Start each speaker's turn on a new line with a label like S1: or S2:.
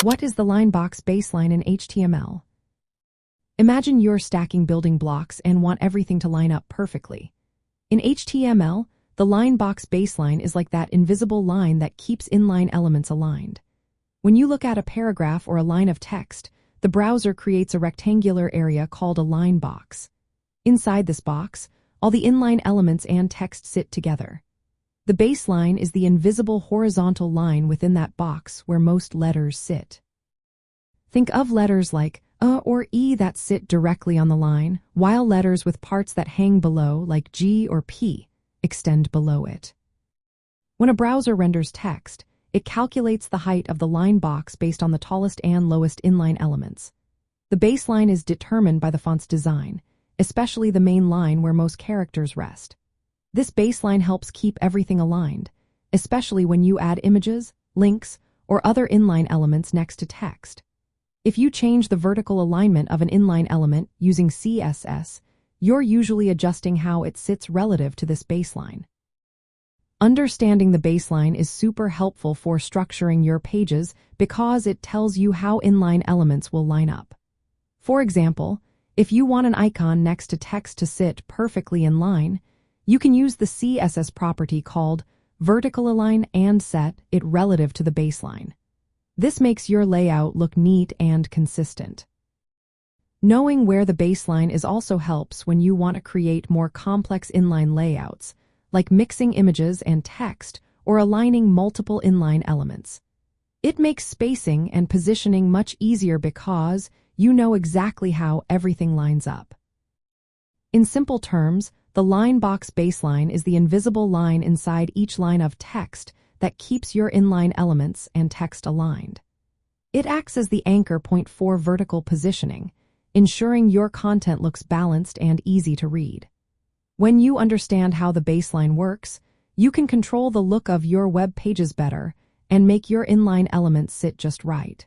S1: What is the line box baseline in HTML? Imagine you're stacking building blocks and want everything to line up perfectly. In HTML, the line box baseline is like that invisible line that keeps inline elements aligned. When you look at a paragraph or a line of text, the browser creates a rectangular area called a line box. Inside this box, all the inline elements and text sit together. The baseline is the invisible horizontal line within that box where most letters sit. Think of letters like A or E that sit directly on the line, while letters with parts that hang below, like G or P, extend below it. When a browser renders text, it calculates the height of the line box based on the tallest and lowest inline elements. The baseline is determined by the font's design, especially the main line where most characters rest. This baseline helps keep everything aligned, especially when you add images, links, or other inline elements next to text. If you change the vertical alignment of an inline element using CSS, you're usually adjusting how it sits relative to this baseline. Understanding the baseline is super helpful for structuring your pages because it tells you how inline elements will line up. For example, if you want an icon next to text to sit perfectly in line, you can use the CSS property called vertical align and set it relative to the baseline. This makes your layout look neat and consistent. Knowing where the baseline is also helps when you want to create more complex inline layouts, like mixing images and text or aligning multiple inline elements. It makes spacing and positioning much easier because you know exactly how everything lines up. In simple terms, the line box baseline is the invisible line inside each line of text that keeps your inline elements and text aligned. It acts as the anchor point for vertical positioning, ensuring your content looks balanced and easy to read. When you understand how the baseline works, you can control the look of your web pages better and make your inline elements sit just right.